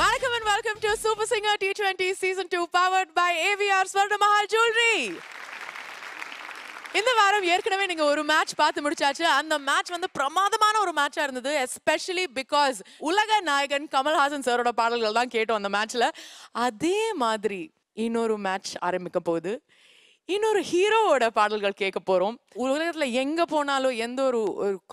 Welcome and welcome to Super Singer T20 Season 2 powered by AVR Swarna Mahal Jewelry. இந்த வாரம் ஏற்கனவே நீங்க ஒரு மேட்ச் பார்த்து முடிச்சாச்சு. அந்த மேட்ச் வந்து பிரமாதமான ஒரு மேட்சா இருந்தது. எஸ்பெஷலி பிகாஸ் உலக நாயகன் கமல்ஹாசன் சாரோட பாடல்கள் தான் கேட்டோம் அந்த மேட்ச்ல. அதே மாதிரி இன்னொரு மேட்ச் ஆரம்பிக்க போகுது. இன்னொரு ஹீரோவோட பாடல்கள் கேட்க போறோம். உலகத்துல எங்க போனாலும் எந்த ஒரு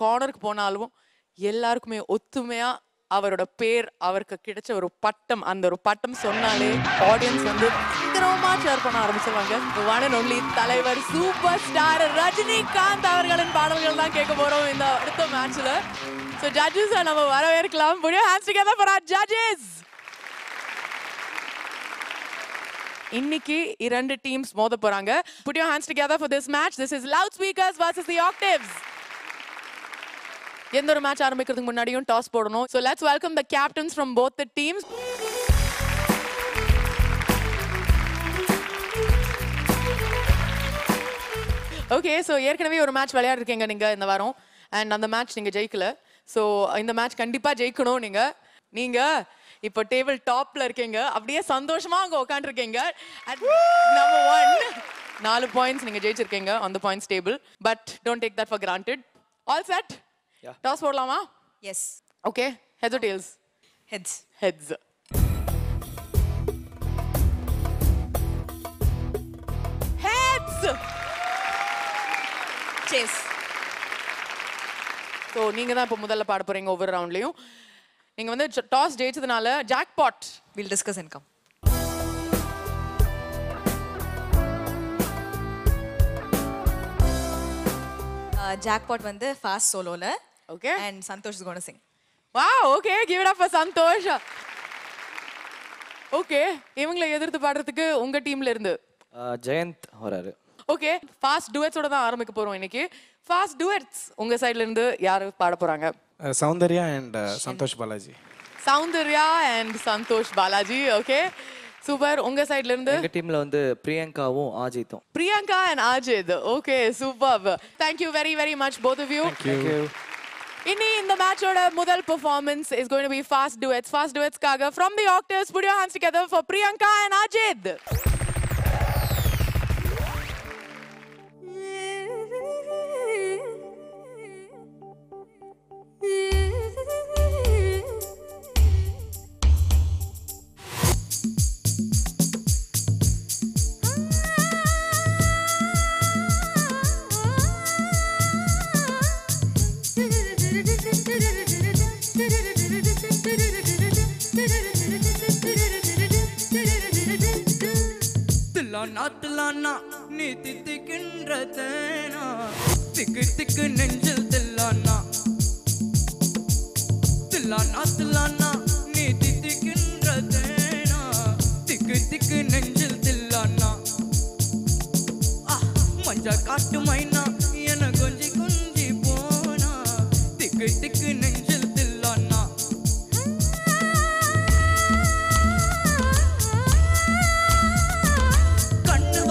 கார்னருக்கு போனாலும் எல்லாருக்குமே ஒத்துமையா அவரோட பேர், அவருக்கு கிடைச்ச ஒரு பட்டம், அந்த ஒரு பட்டம் சொன்னாலே ஆடியன்ஸ் வந்து பயங்கரமா ஷேர் பண்ண ஆரம்பிச்சிருவாங்க. ஒன் அண்ட் ஒன்லி தலைவர் சூப்பர் ஸ்டார் ரஜினிகாந்த் அவர்களின் பாடல்கள் தான் கேட்க போறோம் இந்த அடுத்த மேட்ச்ல. சோ ஜட்ஜஸ் நம்ம வரவேற்கலாம். Put your hands together for our judges. இன்னைக்கு இரண்டு டீம்ஸ் மோத போறாங்க. Put your hands together for this match. This is Loudspeakers versus the Octaves. எந்த ஒரு மேட்ச் ஆரம்பிக்கிறதுக்கு முன்னாடியும் டாஸ் போடணும். So let's welcome the captains from both the teams. Okay, so ஏற்கனவே ஒரு மேட்ச் விளையாடிருக்கீங்க நீங்க இந்த வாரம். அண்ட் அந்த மேட்ச் நீங்க ஜெயிக்கல. ஸோ இந்த மேட்ச் கண்டிப்பா ஜெயிக்கணும் நீங்க. நீங்க இப்போ டேபிள் டாப்ல இருக்கீங்க. அப்படியே சந்தோஷமா அங்க உட்காந்துருக்கீங்க. நம்பர் 1 4 பாயிண்ட்ஸ் நீங்க ஜெயிச்சிருக்கீங்க on the points table. But don't take that for granted. All set? Yeah. Toss போடலாமா? Yes. Okay. Heads or tails? Heads. Heads. Heads! Chase. So நீங்க தான் இப்போ முதல்ல பாட போறீங்க ஒவ்வொரு ரவுண்ட்லயும். நீங்க வந்து டாஸ் ஜெயிச்சதுனால jackpot. We'll discuss and come. Jackpot வந்து fast soloல. Okay. And Santosh is going to sing. Wow, okay. Give it up for Santosh. Okay. இவங்களை எதிர்த்து பாடுறதுக்கு உங்க டீம்ல இருந்து ஜெயந்த் வராரு. ஓகே, ஃபாஸ்ட் டுவெட்ஸோட தான் ஆரம்பிக்க போறோம் இன்னைக்கு. ஃபாஸ்ட் டுவெட்ஸ் உங்க சைடுல இருந்து யாரு பாட போறாங்க? Soundarya and Santhosh Balaji. Soundarya and Santhosh Balaji. Okay, super. உங்க சைடுல இருந்து எங்க டீம்ல வந்து பிரியங்காவும் ஆஜித்தும். Priyanka and Ajith. Okay, super. Thank you very very much both of you. Thank you. இனி இந்த மேட்சோட முதல் performance is going to be fast duets. Fast duets காக from the Octaves, put your hands together for Priyanka and Ajit. தில்லானா நீ தித்திக்கின்ற தேனா திக்கு திக்கு நெஞ்சில் தில்லானா தில்லானா தில்லானா நீ தித்திக்கின்ற தேனா திக்கு திக்கு நெஞ்சில் தில்லானா மஞ்ச காட்டு மைனா என கொஞ்சி கொஞ்சி போனா திக்கு திக்கு நெஞ்சில் தில்லானா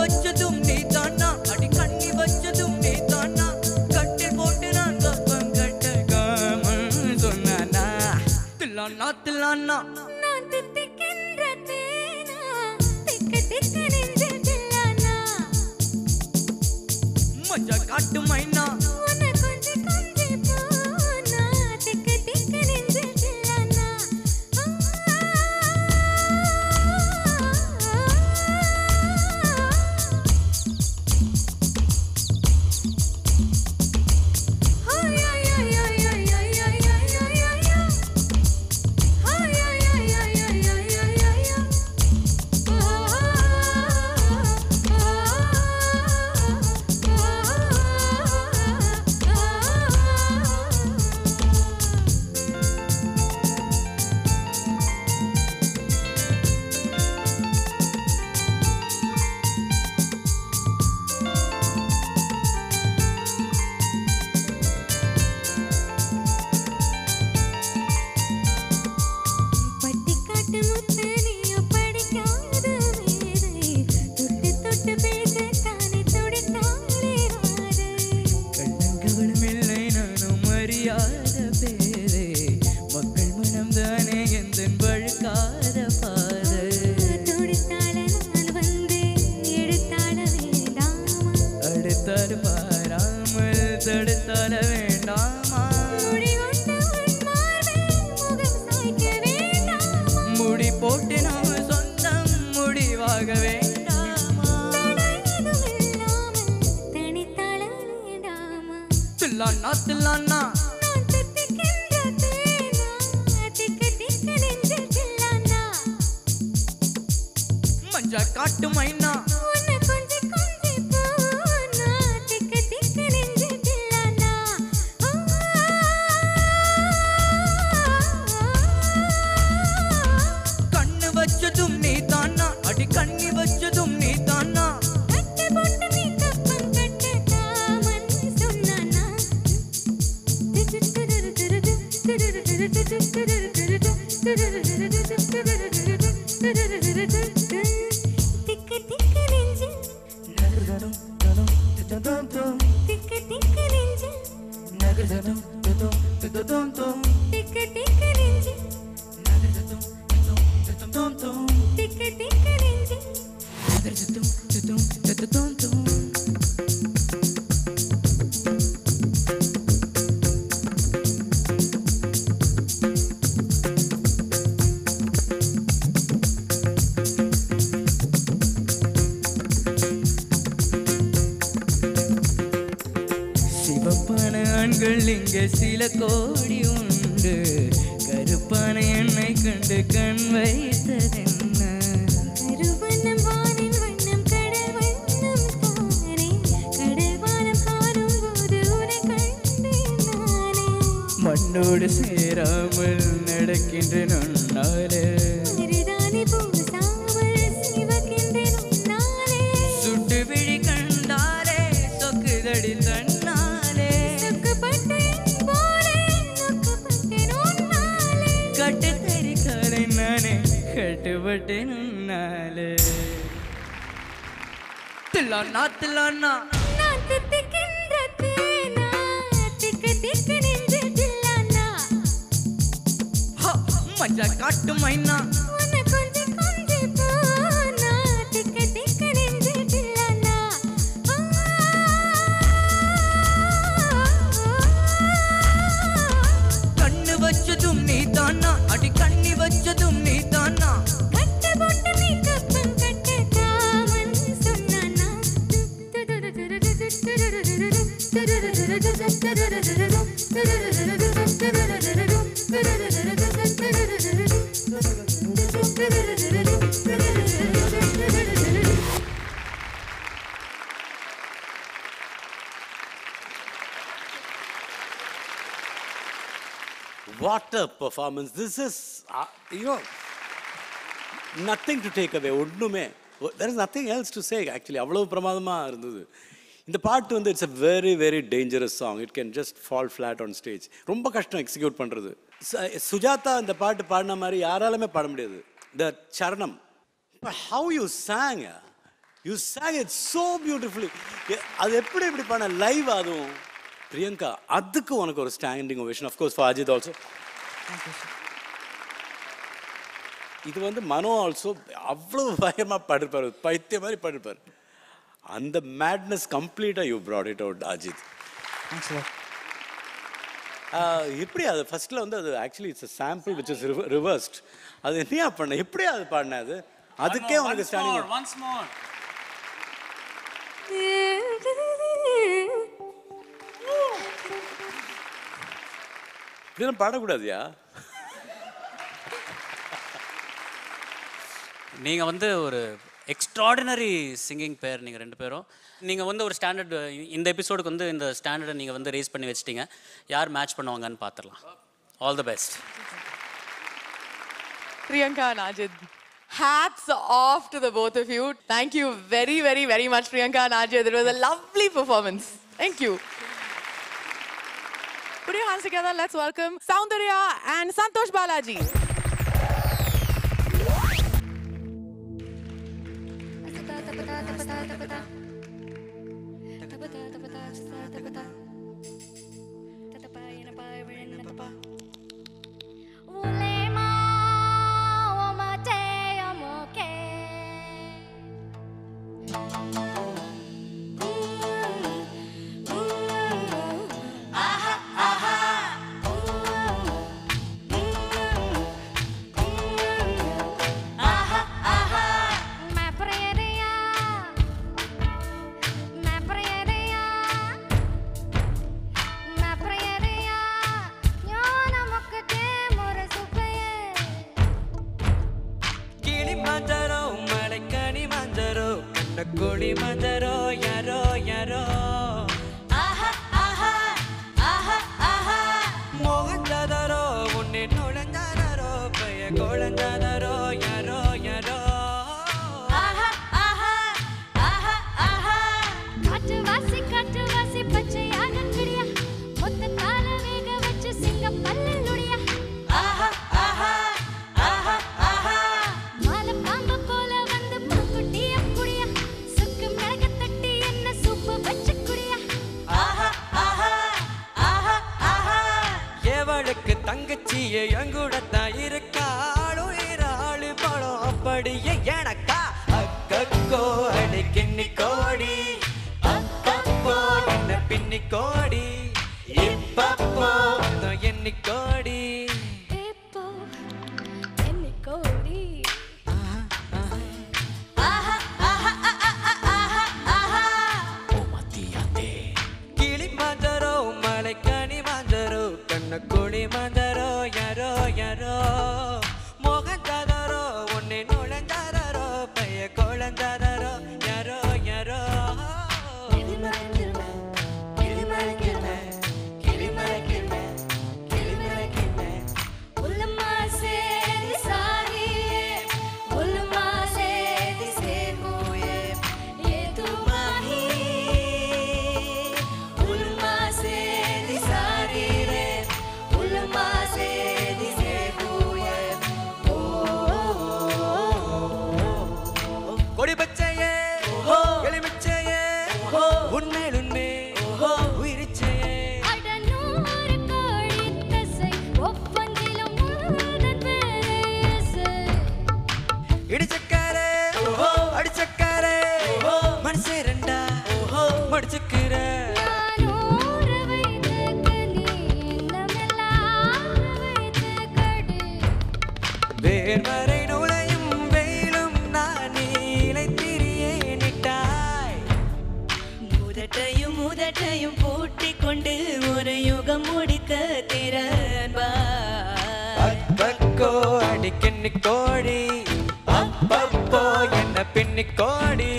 வச்சதும் நீதானா அடி கண்ணி வச்சதும் நீதானா கட்டில் போட்டு நான் கப்பம் கட்ட காமல் சொன்னானா தில்லானா தில்லானா நான் தித்திக்கின்ற தேனா திக்கு திக்கு நெஞ்சில் தில்லானா மஞ்ச காட்டு மைனா உன்னை கொஞ்சி கொஞ்சி போனா திக்கு திக்கு நெஞ்சில் தில்லானா தில்லானா தில்லானா நான் தித்திக்கின்ற தேனா திக்கு திக்கு நெஞ்சில் தில்லானா மஞ்சா காட்டு மைனா உன்னை கொஞ்சி கொஞ்சி போனா திக்கு திக்கு நெஞ்சில் தில்லானா கண்ணு வச்சதும் நீ தானா அடி கண்ணி வச்சதும் நீ தானா கட்டு போட்டு நீ கப்பம் கட்டு தாமன் சொன்னானா திக்கு திக்கு நெஞ்சில் திக்கு திக்கு நெஞ்சில் திக்கு திக்கு நெஞ்சில் திக்கு திக்கு நெஞ்சில் சிவப்பான ஆண்கள் இங்க சில கோடி உண்டு கருப்பான என்னை கண்டு கண் வைத்ததென்ன கருவண்ணம் வானின் வண்ணம் கடல் வண்ணம் தானே கடல் வானம் காணும் போது உன்னை கண்டேன் நானே மண்ணோடு சேராமல் நடக்கின்ற நன்னாலே மருதாணி பூசாமல் சிவக்கின்றேன் உன்னாலே சுட்டு விழி கண்டாலே சொக்குதடி தன்னாலே சொக்கப்பட்டேன் போலே நொக்கப்பட்டேன் உன்னாலே கட்டு தரிக்காலே நானே கட்டுப்பட்டேன் உன்னாலே தில்லானா தில்லானா நான் தித்திக்கின்ற தேனா திக்கு திக்கு நெஞ்சில் தில்லானா மஞ்சா காட்டு மைனா உன்னை கொஞ்சி கொஞ்சி போனா திக்கு திக்கு நெஞ்சில் தில்லானா கண்ணு வச்சதும் நீ தானா அடி கண்ணி வச்சதும் நீ தானா கட்டு போட்டு நீ கப்பம் கட்டு தாமன் சொன்னானா What a performance. This is, nothing to take away. ஒண்ணுமே. There is nothing else to say actually. அவ்வளவு பிரமாதமாக இருந்தது. இந்த பாட்டு வந்து it's a very very dangerous song. It can just fall flat on stage. ரொம்ப கஷ்டம் எக்ஸிக்யூட் பண்ணுறது. சுஜாதா இந்த பாட்டு பாடின மாதிரி யாராலுமே பாட முடியாது. The சரணம். How you sang. You sang it so beautifully. அது எப்படி பாடின லைவ் அதுவும் பிரியங்கா அதுக்கு உனக்கு ஒரு standing ovation. Of course for Ajith also. இது வந்து மனோ ஆல்சோ அவ்வளோ பயமாக பாடிருப்பார், பைத்திய மாதிரி பாடிருப்பார். அந்த மேட்னஸ் கம்ப்ளீட்டாக you brought it out Ajith. எப்படி அது ஃபர்ஸ்ட்ல வந்து அது actually it's sample which is reversed. அது என்னையா பண்ண எப்படி அது பாடின அது அதுக்கே உனக்கு ஸ்டாண்டிங். இப்படிலாம் பாடக்கூடாதுயா. நீங்கள் வந்து ஒரு எக்ஸ்ட்ராடினரி சிங்கிங் பேர் நீங்கள் ரெண்டு பேரும். நீங்கள் வந்து ஒரு ஸ்டாண்டர்ட் இந்த எபிசோடுக்கு வந்து இந்த ஸ்டாண்டர்டை நீங்கள் வந்து ரேஸ் பண்ணி வச்சிட்டீங்க. யார் மேட்ச் பண்ணுவாங்கன்னு பார்த்துடலாம். All the best. Priyanka and Ajit, hats off to the both of you. Thank you very, very, very much, Priyanka and Ajit. It was a lovely performance. Thank you. Put your hands together. Let's welcome Soundarya and Santosh Balaji. குழி மஞ்சரோ யாரோ யாரோ மோகஞ்சாதரோ உன்னை நுழைஞ்சாதரோ பைய குழஞ்சாதரோ யாரோ யாரோ காட்டுவாசி பச்சையாக கிளியா மொத்த கால வேக வச்சு சிங்கம் பல்லுடைய மாலை பாம்பு போல வந்து பூக்குட்டிய குடியா சுக்கு மிளக தட்டி என்ன சூப்பு வச்சு குடியா எவளுக்கு தங்கச்சியே எங்கூடத்தான் இருக்காளோ இராளு பழம் அப்படியே எனக்கா அக்கோ அடி கிண்ணி கோடி அப்பப்போ என்ன பின்னி கோடி இப்பப்போ எண்ணி கோடி இப்போ என்னை கோடி கிளி மாஞ்சரோ மலைக்கனி மாஞ்சரோ கண்ண குழி மாஞ்சரோ யாரோ யாரோ மோகஞ்சாதரோ உன்னை நுழைஞ்சாதரோ பைய குழஞ்சாதரோ யாரோ யாரோ உள்ளமா சேதி சாரியே உள்ளமா சேதி சேகுயே ஏது மாஹி உள்ளமா சேதி சாரியே உள்ளமா சேதி சேகுயே ஓ கொடி பச்சையே எலுமிச்சையே உன்மேல் உன்மே உயிரிச்சையே அடனூறு கோடி தசை ஒப்பந்திலும் முழுதன் வேறேசு இடிச்சக்காரே அடிச்சக்காரே மனசே ரெண்டா மடிச்சுக்கிற நானூற வைத்துக்க நீ என்னமெல்லாம் வைத்துக்கடி வேர்வரை நுழையும் வெயிலும் நான் நீலைத்திரியே நிட்டாய் முதட்டையும் பூட்டிக் கொண்டு ஒரு யுகம் முடிக்க திறன்பா அப்பக்கோ அடி கிண்ணி கோடி அப்பப்போ என்ன பின்னி கோடி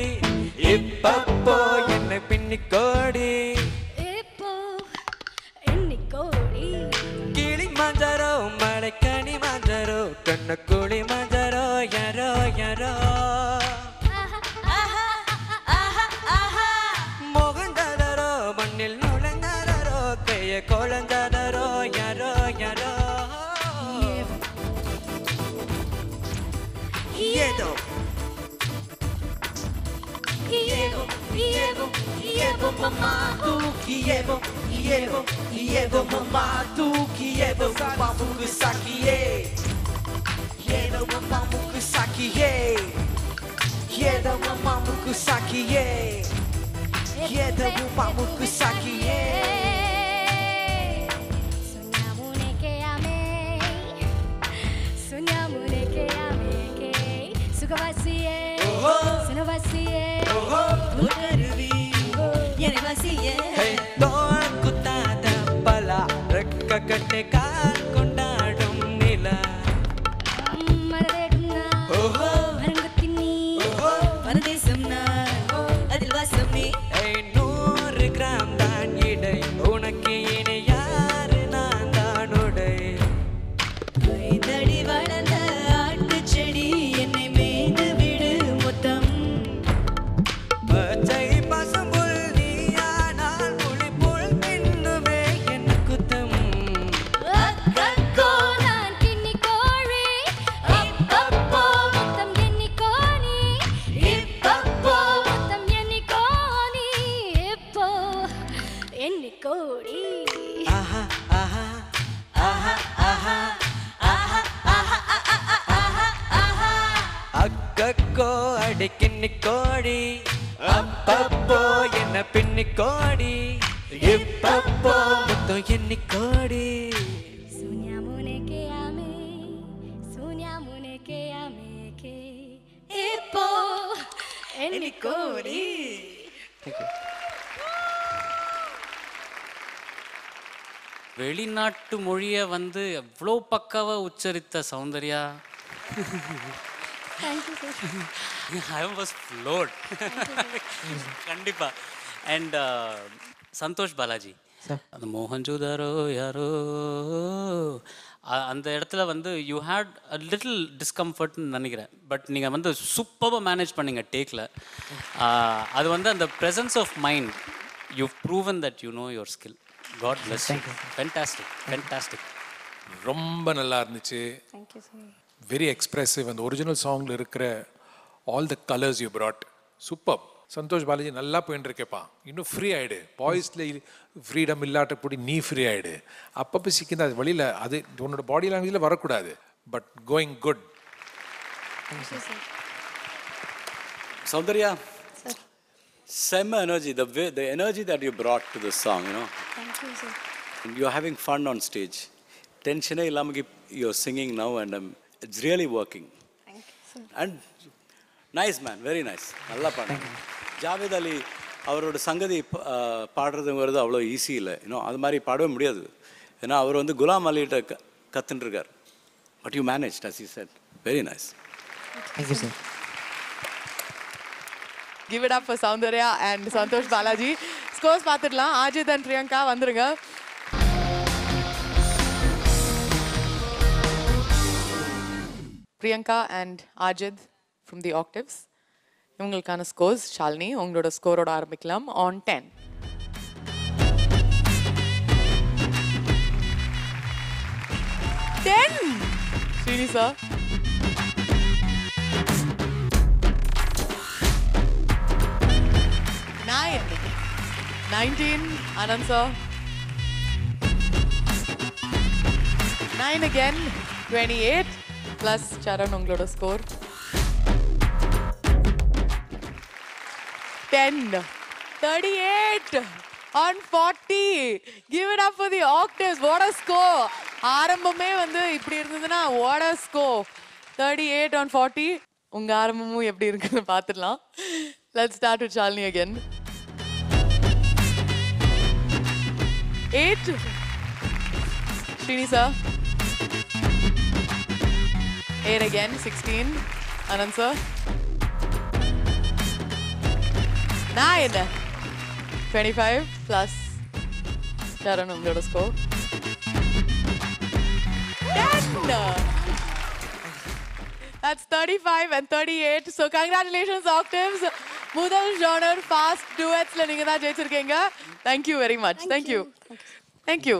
இப்பப்போ என்ன பின்னி கோடி இப்போ எண்ணி கோடி கிளி மாஞ்சரோ மலைக்கனி மாஞ்சரோ கண்ண குழி மாஞ்சரோ யாரோ யாரோ மோகஞ்சாதரோ மண்ணில் நுழைஞ்சாதரோ கைய குழஞ்சாதரோ யாரோ யாரோ ஏதோ Ievo mamma tu Ievo mamma tu Ievo mamma mukusaki Ievo mamma mukusaki Ievo mamma mukusaki Ievo mamma mukusaki Sogniamone che a me che Sugavasiye Sinavasiye உணர்வி எனவாசியே தோள் குத்தாத பலா ரெக்க கட்டை கால் கொண்டாடும் நிலா மரதேகுன்னா மரங்கத்தினி பரதேசம் நான் அதில் வாசம் நீ 100 கிராம் தான் இடை உனக்கு இனி யாரு நான் தான் உடை கைதடி வளர்ந்த ஆட்டுச் செடி என்னை மேய்ந்து விடு மொத்தம் பச்சை பசும்புல் நீயானால் புலிப்புல் தின்னுமே என் குத்தம் அக்கோ நான் கிண்ணி கோழி அப்பப்போ மொத்தம் எண்ணி கோணி இப்பப்போ மொத்தம் எண்ணி கோணி இப்போ எண்ணி கோடி ஆஹா ஆஹா ஆஹா ஆஹா அக்கக்கோ அடி கிண்ணி கோடி அப்பப்போ என்ன பின்னி கோடி இப்பப்போ முத்தம் எண்ணி கோடி Sogniamone che a me che இப்போ எண்ணி கோடி வெளிநாட்டு மொழியை வந்து எவ்வளோ பக்காவா உச்சரித்த சௌந்தர்யா ஐ வாஸ் ஃப்ளோட் கண்டிப்பாக. அண்ட் சந்தோஷ் பாலாஜி அந்த மோகன்ஜோதாரோ யாரோ அந்த இடத்துல வந்து யூ ஹேட் அ லிட்டில் டிஸ்கம்ஃபர்ட்னு நினைக்கிறேன். பட் நீங்கள் வந்து சூப்பராக மேனேஜ் பண்ணீங்க டேக்கில். அது வந்து அந்த presence of mind you proven that you know your skill. God bless you. Fantastic fantastic. ரொம்ப நல்லா இருந்துச்சு. Very expressive. அந்த ஒரிஜினல் சாங்கில் இருக்கிற all the colours you brought super. Santhosh Balaji நல்லா போயின்னு இருக்கேப்பா, இன்னும் ஃப்ரீ ஆகிடு. பாய்ஸில் ஃப்ரீடம் இல்லாட்டப்படி நீ ஃப்ரீ ஆகிடு. அப்பப்போ சிக்கிந்த அது வழியில் அது உன்னோட பாடி லாங்குவேஜில் வரக்கூடாது. But going good. Saundarya, same energy, the energy that you brought to the song, you know. Thank you, sir. And you're having fun on stage. Tension illamagi you're singing now and it's really working. Thank you, sir. And nice man, very nice. நல்லா பாடுங்க. ஜாவேத் அலி அவரோட சங்கதி பாடுறதுங்கிறது அவ்வளோ easy இல்லை. இன்னும் அது மாதிரி பாடவே முடியாது. ஏன்னா அவர் வந்து குலாம் அலிகிட்ட கற்றுட்டுருக்கார். But you manage as he said. Very nice. Thank you, sir. Give it up for Saundarya and Santosh Balaji. Scores பார்த்துடலாம். ஆஜித் and பிரியங்கா வந்துருங்க. Priyanka and Aajeedh from the Octaves. இவங்களுக்கான ஸ்கோர்ஸ் ஷாலினி உங்களோட ஸ்கோரோட ஆரம்பிக்கலாம். on 10. 10. Srini sir. 9. 19. Anand sir. 9 again. 28 plus Charan உங்களோட score. 10. 38 on 40. Give it up for the Octaves. What a score. ஆரம்பமே வந்து இப்படி இருந்ததுன்னா what a score. 38 on 40. உங்க ஆரம்பமும் எப்படி இருக்குன்னு பார்த்துடலாம். Let's start with Shalini again. 8. Srini sir. 8 again. 16. Anand sir. 9. 25 plus Charan உங்களோட score. 10. That's 35 and 38. So congratulations Octaves. முதல் genre fast duetsல நீங்க தான் ஜெயிச்சிருக்கீங்க. Thank you very much. Thank you. Thank you.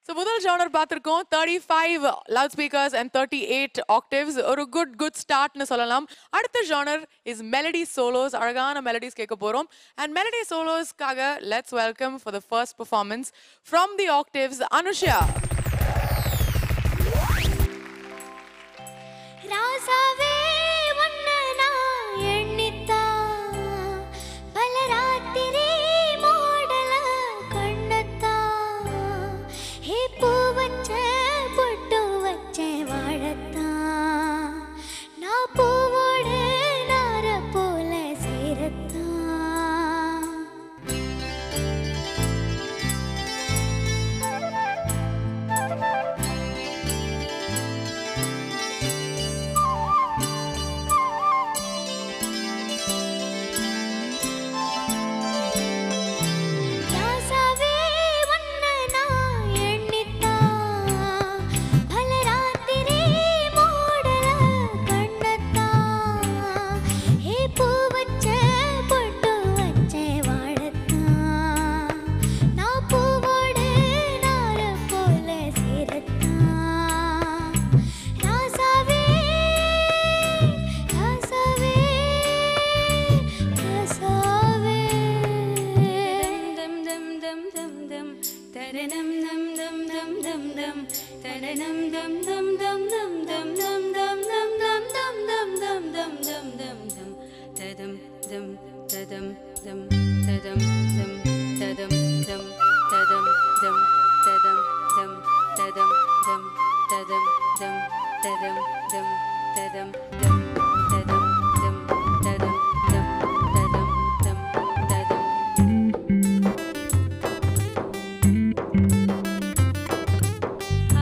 So முதல் genre பார்த்திருக்கோம். 35 loudspeakers and 38 octaves. ஒரு good startனு சொல்லலாம். அடுத்த genre is melody solos. அழகான melodies கேட்க போறோம். And melody solosக்காக let's welcome for the first performance from the Octaves Anusha. ராசாவே உன்னை நான் எண்ணித்தான் பல ராத்திரி மூடல கண்ணத்தான் ஹே பூ வச்ச பொட்டு வச்ச வாழத்தான் நான் பூவோட நார போல சேரத்தான் ராசாவே உன்னை நான் எண்ணித்தான் பல ராத்திரி மூடல கண்ணத்தான் ஹே பூ வச்ச பொட்டு வச்ச வாழத்தான் நான் பூவோட நார போல சேரத்தான் ராசாவே ராசாவே ராசாவே dum dum dum dum taranam dum dum dum dum dum taranam dum dum dum dum dum dum dum dum dum dum dum dum dum dum dum tadam dum tadam dum tadam dum tadam dum tadam dum tadam dum tadam dum tadam dum tadam dum tadam dum tadam dum tadam dum tadam dum tadam ஆ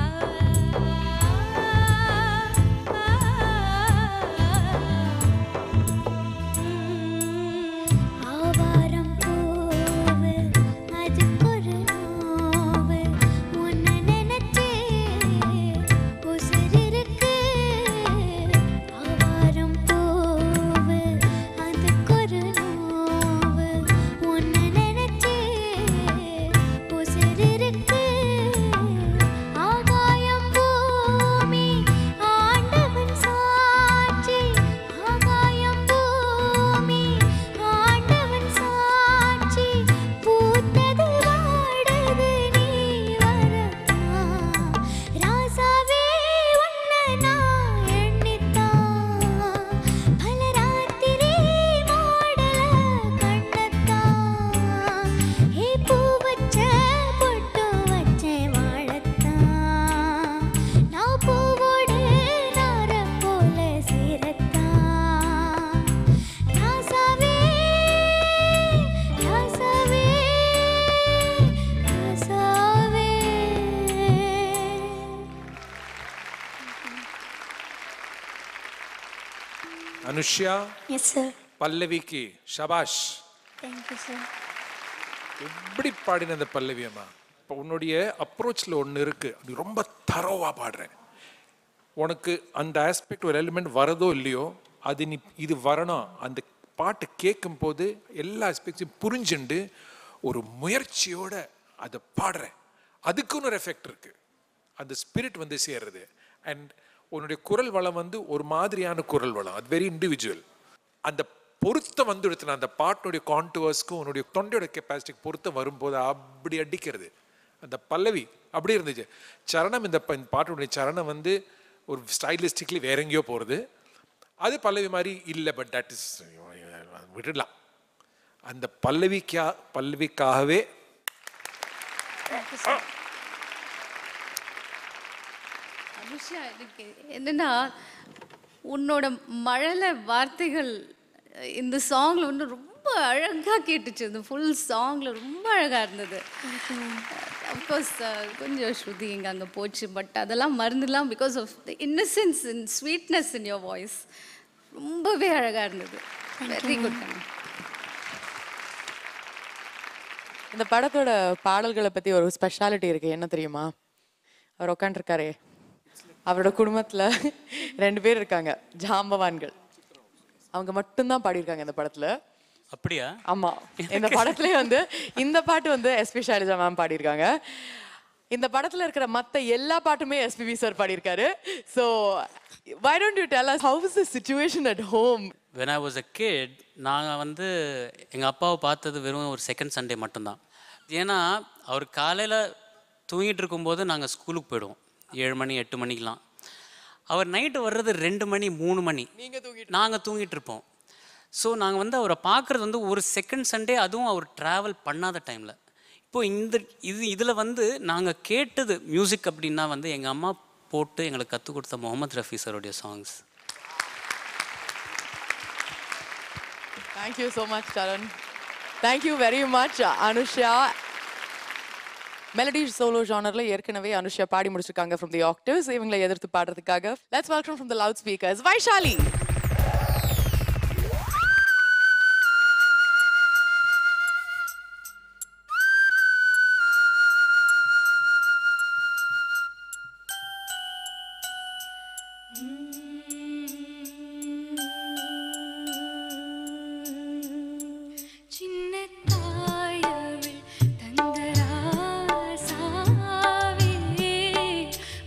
Anushya yes sir பல்லவிக்கு ஷபாஷ். Thank you sir. எப்படி பாடின அந்த பல்லவி அம்மா? இப்போ உன்னுடைய அப்ரோச்சில் ஒன்று இருக்கு, நீ ரொம்ப தரோவா பாடுற. உனக்கு அந்த ஆஸ்பெக்ட் ஒரு எலிமெண்ட் வரதோ இல்லையோ, அது நீ இது வரணும். அந்த பாட்டு கேட்கும் போது எல்லா ஆஸ்பெக்ட்ஸையும் புரிஞ்சுண்டு ஒரு முயற்சியோட அதை பாடுற. அதுக்குன்னு ஒரு எஃபெக்ட் இருக்கு, அந்த ஸ்பிரிட் வந்து சேர்றது. அண்ட் உன்னுடைய குரல் வளம் வந்து ஒரு மாதிரியான குரல் வளம், அது வெரி இண்டிவிஜுவல். அந்த பொருத்தம் வந்து எடுத்து அந்த பாட்டுடைய கான்டுவர்ஸ்க்கும் உன்னுடைய தொண்டையோட கெப்பாசிட்டிக்கு பொருத்தம் வரும்போது அப்படி அடிக்கிறது. அந்த பல்லவி அப்படி இருந்துச்சு. சரணம், இந்த பாட்டுடைய சரணம் வந்து ஒரு ஸ்டைலிஸ்டிக்லி வேற எங்கேயோ போகிறது. அது பல்லவி மாதிரி இல்லை, பட் தட் இஸ் விட்டுடலாம். அந்த பல்லவிக்காகவே அனுஷா, எனக்கு என்னன்னா உன்னோட மழலை வார்த்தைகள் இந்த சாங்ல வந்து ரொம்ப அழகா கேட்டுச்சு. இந்த ஃபுல் சாங்ல ரொம்ப அழகா இருந்தது. அஃப்கோர்ஸ் கொஞ்சம் ஸ்ருதி இங்கே அங்கே போச்சு, பட் அதெல்லாம் மறந்துடலாம். Because of the innocence and sweetness in your voice ரொம்பவே அழகா இருந்தது. Very good. இந்த படத்தோட பாடல்களை பத்தி ஒரு ஸ்பெஷாலிட்டி இருக்கு, என்ன தெரியுமா? அவர் உட்காந்துருக்காரே, அவரோட குடும்பத்துல 2 பேர் இருக்காங்க, ஜாம்பவான்கள். அவங்க மட்டும்தான் பாடியிருக்காங்க இந்த படத்துல. அப்படியா? ஆமா, இந்த படத்துலயே வந்து இந்த பாட்டு வந்து எஸ்பி ஷைலஜா மேம் பாடியிருக்காங்க. இந்த படத்துல இருக்கிற மத்த எல்லா பாட்டுமே எஸ்பிபி சார் பாடியிருக்காரு. So why don't you tell us how is the situation at home? When I was a kid, நாங்கள் வந்து எங்கள் அப்பாவை பார்த்தது வெறும் ஒரு செகண்ட் சண்டே மட்டும்தான். ஏன்னா அவர் காலையில் தூங்கிட்டு இருக்கும்போது நாங்கள் ஸ்கூலுக்கு போயிடுவோம் 7 மணி 8 மணிக்கெலாம். அவர் நைட்டு வர்றது 2 மணி 3 மணி, நாங்கள் தூங்கிட்டு இருப்போம். ஸோ நாங்கள் வந்து அவரை பார்க்குறது வந்து ஒரு செகண்ட் சண்டே, அதுவும் அவர் ட்ராவல் பண்ணாத டைமில். இப்போது இதில் வந்து நாங்கள் கேட்டது மியூசிக் அப்படின்னா வந்து எங்கள் அம்மா போட்டு எங்களுக்கு கற்றுக் கொடுத்த முகமது ரஃபி சாருடைய songs. Thank you so much, Charan. Thank you very much, Anushya. Melody solo ஜானர்ல ஏற்கனவே அனுஷ்யா பாடி முடிச்சிருக்காங்க from the octaves. இவங்களை எதிர்த்து பாடுறதுக்காக let's welcome from the loudspeakers Vaishali.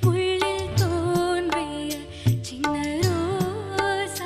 உள்ளில் தோன்றிய சின்ன ரோசா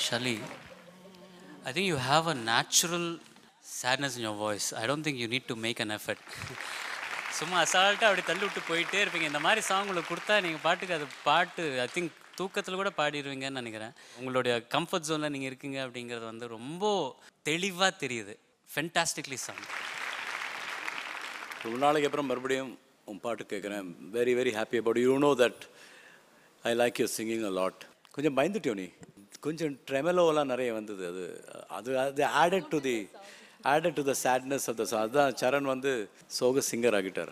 Vaishali, I think you have a natural sadness in your voice. I don't think you need to make an effort. சும்மா அசால்ட்டாக அப்படி தள்ளி விட்டு போயிட்டே இருப்பீங்க. இந்த மாதிரி சாங் உங்களுக்கு கொடுத்தா நீங்கள் பாட்டுக்கு அது பாட்டு ஐ திங்க் தூக்கத்தில் கூட பாடிடுவீங்கன்னு நினைக்கிறேன். உங்களுடைய கம்ஃபர்ட் ஜோனில் நீங்கள் இருக்கீங்க அப்படிங்கிறது வந்து ரொம்ப தெளிவாக தெரியுது. Fantastically song. ரொம்ப நாளைக்கு அப்புறம் மறுபடியும் உன் பாட்டு கேட்குறேன். Very very happy about you know that I like your singing a lot. கொஞ்சம் பயந்துட்டியோ நீ? கொஞ்சம் ட்ரெமெலோலாம் நிறைய வந்தது. அது added to the sadness of the song. அதான் சரண் வந்து சோக சிங்கர் ஆகிட்டார்,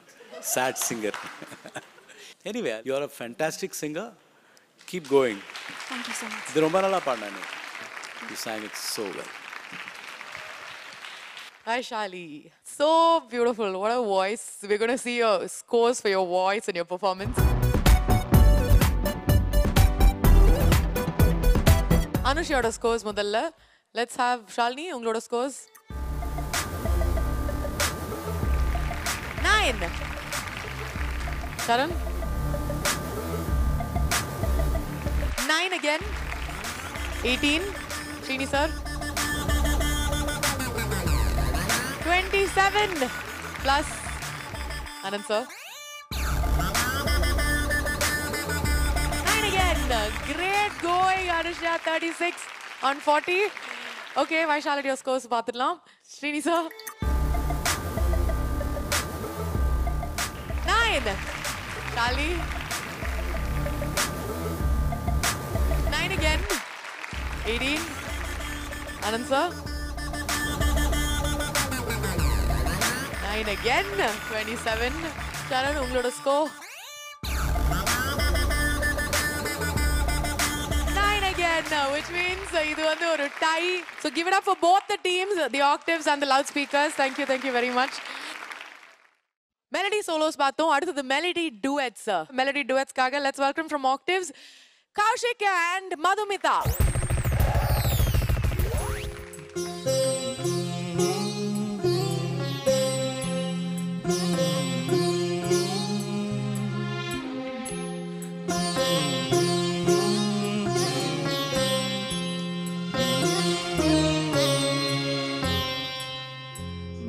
sad singer. Anyway, you are a fantastic singer. Keep going. Thank you so much. இது ரொம்ப நல்லா பாடினா நீ. You sang it so well. Vaishali, so beautiful. What a voice. We're going to see your scores for your voice and your performance. Anushiyoda scores முதல்ல. Let's have Shalini, உங்களோட scores. 9. Sharan. 9 again. 18. Srini sir. 27 plus Anand sir. 9 again. Great going, Anushya. 36 on 40. Okay, Vaishali, your scores paathidalam. Srini sir. 9. Shali. 9 again. 18. Anand sir. 9 again. 27. Sharan, ungaloda score. 9 again, which means idu vandu oru tie. So give it up for both the teams, the octaves and the loudspeakers. Thank you very much. Melody solos பார்த்தோம். அடுத்தது melody duets. Melody duets காக let's welcome from octaves Kaushik and Madhumita.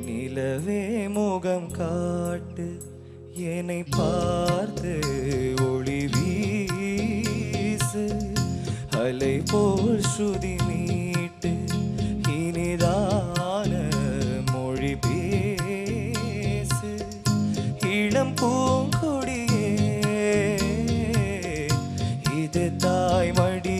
நிலவே முகம் காட்டு என்னை பார்த்து ஒளி வீசு அலை போல் ஸ்ருதி மீட்டு இனிதான மொழி பேசு இளம் பூங்கொடியே இது தாய்மடி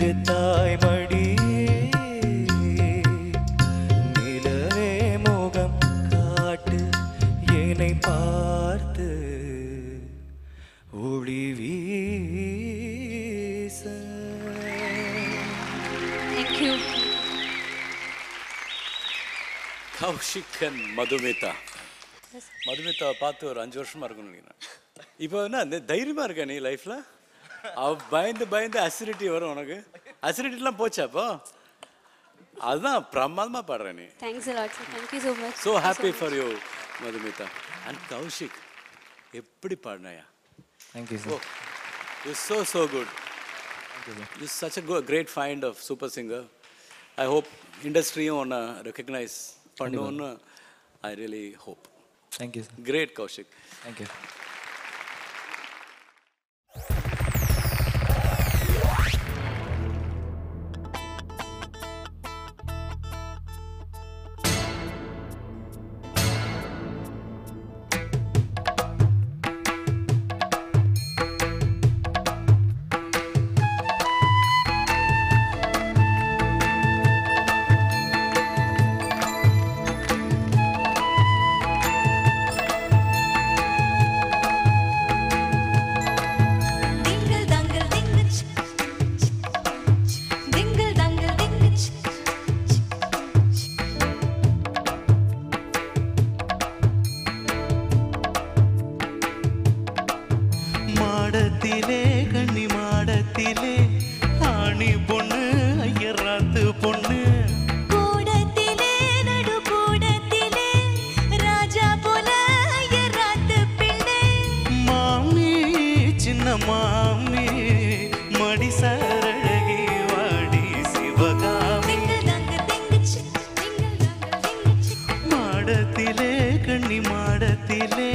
இது தாய்மடியே நிலவே முகம் காட்டு என்னை பார்த்து ஒளி வீச. Thank you. Koushik and Madhumitha. மதுமிதாவை பார்த்து ஒரு 5 வருஷமா இருக்கும்னு நினைக்கிறேன். இப்போ என்ன இந்த தைரியமா இருக்க நீ லைஃப்ல? அவ பயந்து பயந்து அசிடிட்டி வரும் உனக்கு. அசிடிட்டிலாம் போச்சா அப்போ? அதுதான் பிரமாதமா பாடுற நீ. Thanks a lot, sir. Thank you so much. So happy for you, Madhumita. And Kaushik, எப்படி பாடினாயா? Thank you, sir. You're so good. Thank you, sir. You're such a great find of super singer. I hope industry-யும் உன்னை recognize பண்ணுன்னு I really hope. Thank you, sir. Great, Kaushik. Thank you. மாடத்திலே கண்ணி மாடத்திலே ஆணி பொண்ணு ஐயராத்து பொண்ணு கூடத்திலே நடு கூடத்திலே ராஜா போல ஐயராத்து பிள்ளை மாமி சின்ன மாமி மடி சரழகி வாடி சிவகாமி மாடத்திலே கண்ணி மாடத்திலே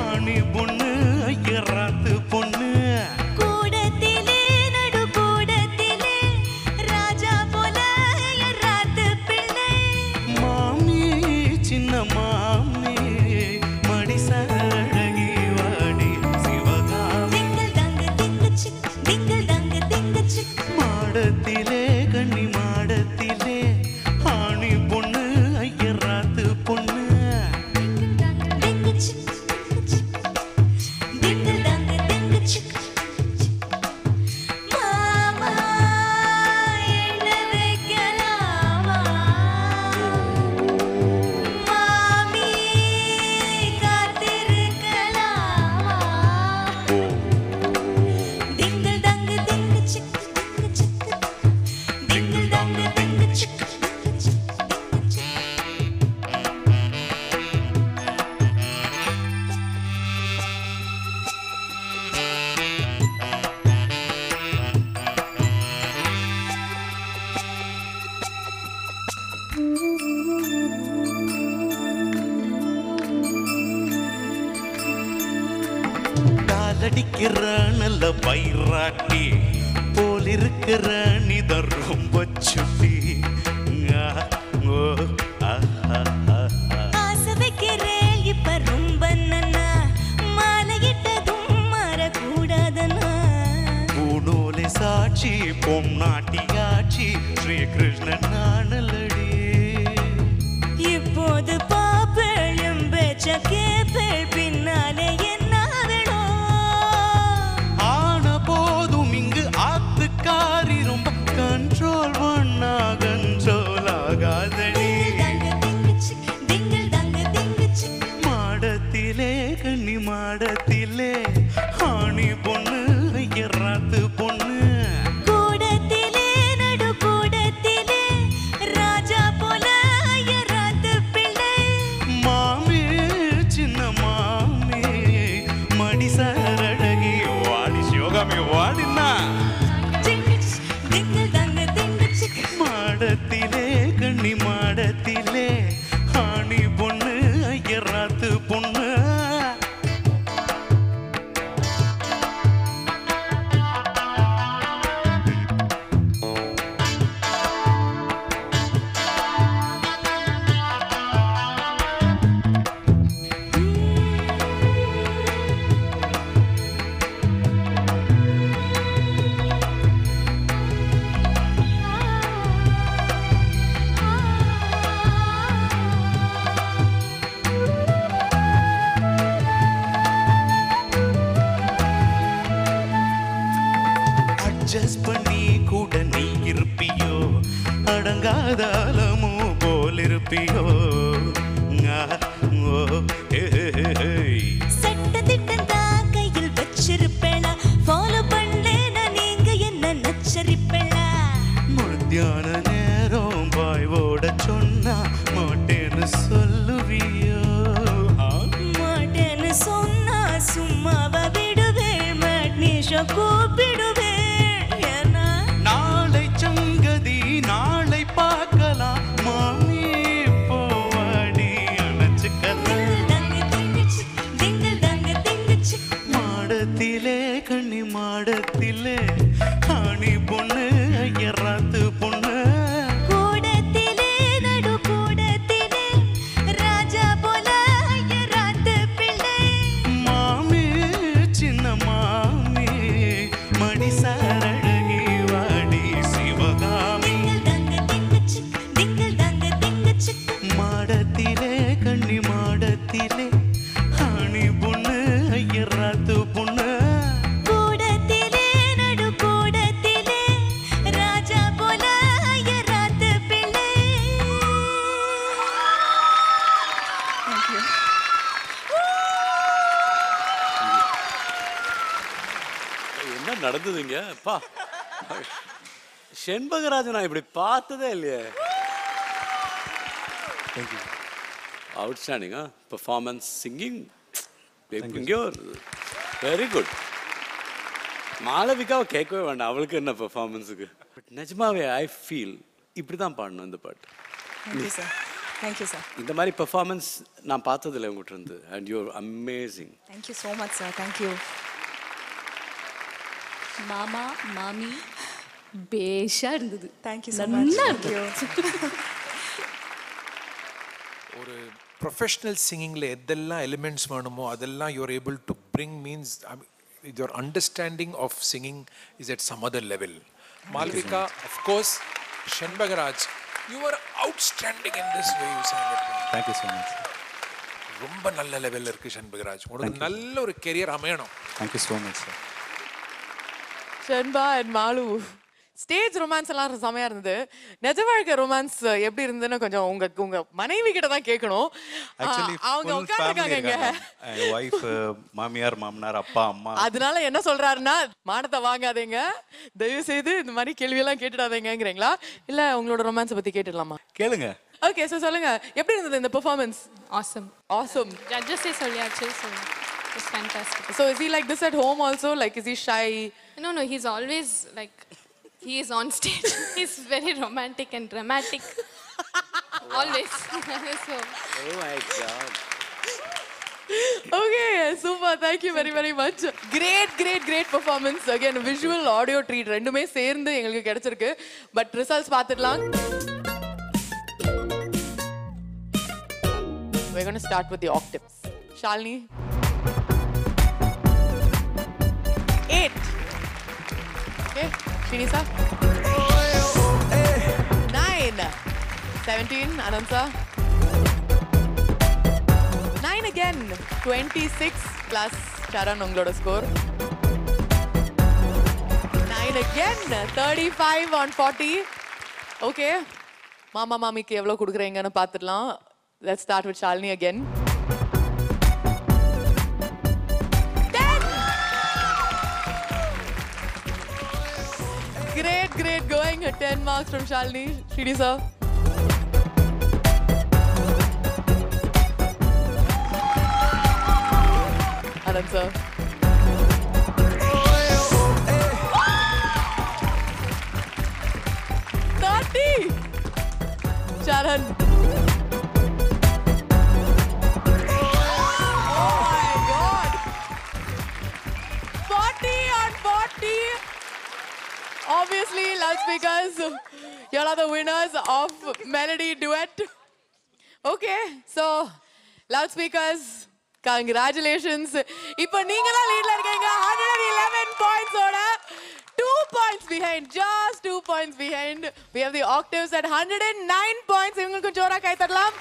ஆணி பொண்ணு ஐயராத்து பொண்ணு கூடத்திலே நடு கூடத்திலே ராஜா போல ஐயராத்து பிள்ளை மாமி சின்ன மாமி மடி சரழகி வாடி சிவகாமி மாடத்திலே கண்ணி மாடத்திலே ஆணி பொண்ணு ஐயராத்து பொண்ணு மாமா என்ன வைக்கலாமா மாமி காத்திருக்கலாமா திங்கள் தங்கு திங்கு சிக்கு திங்கு சிக்கு திங்கள் தங்கு திங்கு சிக்கு திங்கு சிக்கு காலடிக்கிற நல்ல பைராட்டி போலிருக்கிற நீதான் ரொம்ப சுட்டி ஆசை வைக்கிறேன் இப்ப ரொம்ப நன்னா மாலையிட்டதும் மாறக்கூடாதனா பூணூலை சாட்சி பொம்நாட்டியாட்சி ஸ்ரீகிருஷ்ணன் நானலடி இப்போது பாப்பேள் என் பேச்ச கேப்பேள் பின்னாலே என்ன வேணும் ஆன போதும் இங்கு ஆத்துக்காரி ரொம்ப கண்ட்ரோல் பண்ணா கண்ட்ரோல் ஆகாதடி திங்கள் தங்கு திங்கு சிக்கு மாடத்திலே கண்ணி மாடத்திலே ஆணி பொண்ணு ஐயராத்து பொண்ணு கூடத்திலே நடு கூடத்திலே ராஜா போல ஐயராத்து பிள்ளை மாமி சின்ன மாமி மடி சரழகி வாடி சிவகாமி வாடினா திங்கள் தங்கு திங்கு சிக்கு மாடத்திலே கண்ணி மாடத்திலே ஆணி பொண்ணு ஐயராத்து பொண்ணு அட்ஜஸ்ட் பண்ணி கூட நீ இருப்பியோ அடங்காத அலமும் போல் இருப்பியோ சட்டதிட்டந்தா கையில் வச்சிருப்பேளா ஃபாலோ பண்ணேனா நீங்க என்ன நச்சரிப்பேளா மத்தியான நேரம் பாய்வோட சொன்னா மாட்டேன்னு சொல்லுவியோ மாட்டேன்னு சொன்னா சும்மாவா விடுவேன் மேட்னிஷம் கூப்பிடுவேன் ஏன்னா நாளை சங்கதி நாளை பார்க்கலாம் மாமி போவாடி அணைச்சுக்கலாம் மாடத்திலே கண்ணி மாடத்திலே ஆணி பொண்ணு ஐயராத்து பொண்ணு கூடத்திலே நடு கூடத்திலே ராஜா போல ஐயராத்து பிள்ளை மாமி சின்ன மாமி மணி சாரழகி வாடி சிவகாமி மாடத்திலே கண்ணி மாடத்திலே ஆணி பொண்ணு ஐயராத்து பொண்ணு கூடத்திலே நடு கூடத்திலே ராஜா போல ஐயராத்து பிள்ளை என்ன நடந்ததுங்க அப்பா செண்பகராஜ் நான் இப்படி பார்த்ததே இல்லையே அவுட்ஸ்டாண்டிங் பெர்ஃபார்மன்ஸ் சிங்கிங் எங்கேயோ வெரி குட் மாளவிகாவை கேட்கவே வேண்டாம் அவளுக்கு என்ன பெர்ஃபார்மன்ஸுக்கு பட் நிஜமாவே ஐ ஃபீல் இப்படி தான் பாடணும் இந்த பாட்டு தேங்க்யூ சார் தேங்க்யூ சார் இந்த மாதிரி பெர்ஃபார்மன்ஸ் நான் பார்த்ததில்லை உங்கள்கிட்ட இருந்து and you're amazing thank you so much sir thank you மாமா மாமி பேஷா இருந்தது தேங்க்யூ ஸோ நல்லா மச் இருந்தது ஒரு ப்ரொஃபஷ்னல் சிங்கிங்கில் எதெல்லாம் எலிமெண்ட்ஸ் வேணுமோ அதெல்லாம் you are able to bring means your understanding of singing is at some other level Malvika of course Shenbagaraj you are outstanding in this way you sang it thank you so much ரொம்ப நல்ல லெவலில் இருக்குது ஷென்பகராஜ் உனக்கு நல்ல ஒரு கெரியர் அமையணும் thank you so much sir Shenba and Malu stage romance எல்லாம் செமையா இருந்தது. நிஜ வாழ்க்கை ரொமான்ஸ் எப்படி இருந்ததுன்னு கொஞ்சம் உங்க மனைவி கிட்ட தான் கேட்கணும். அவங்க உட்கார்ந்துருக்காங்க இங்க. வைஃப், மாமியார், மாமனார், அப்பா, அம்மா. அதனால என்ன சொல்றாருன்னா, மானத்தை வாங்காதீங்க, தயவு செய்து இந்த மாதிரி கேள்வி எல்லாம் கேட்டுடாதீங்கங்கறீங்களா? இல்ல உங்களோட ரொமான்ஸ் பத்தி கேட்டுடலாமா? கேளுங்க. ஓகே, சோ சொல்லுங்க, எப்படி இருந்தது இந்த பெர்ஃபார்மன்ஸ்? Awesome. Judges say சொல்லியாச்சு, so it's fantastic. So is he like this at home also? Like, is he shy? No, he's always like, he is on stage. He's very romantic and dramatic. Always. So. Oh my God. Okay, super. Thank you very, very much. Great performance. Again, visual, audio treat ரெண்டுமே சேர்ந்து எங்களுக்கு கிடைச்சிருக்கு. But results பார்த்துடலாம். We're going to start with the octaves. Shalini. 8. Okay, Srinisa. 9. 17, Anantha. 9 again. 26 plus Sharan ungaloda score. 9 again. 35 on 40. Okay. Mama Mamiki evlo kudukrenganu paathidalam. Let's start with Shalini again. 10. Great going. 10 marks from Shalini. Srinisa. Anand sir. 30. Sharan. Oh my God. 40 on 40. Obviously, loudspeakers, you all are the winners of Melody Duet. Okay, so loudspeakers, congratulations. இப்போ நீங்க தான் லீட்ல இருக்கீங்க 111 points ஓட 2 points behind, just 2 points behind. We have the octaves at 109 points. இவங்களுக்கு ஜோரா கை தட்டலாம்.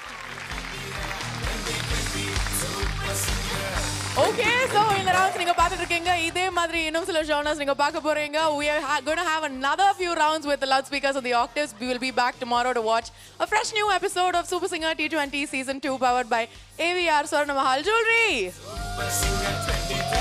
Okay, so இந்த rounds நீங்க பார்த்துட்டு இருக்கீங்க. இதே மாதிரி இன்னும் சில genres நீங்க பார்க்க போறீங்க. We are going to have another few rounds with the loudspeakers and the octaves. We will be back tomorrow to watch a fresh new episode of Super Singer T20 Season 2 powered by AVR Swarna Mahal Jewelry. Super Singer 2020.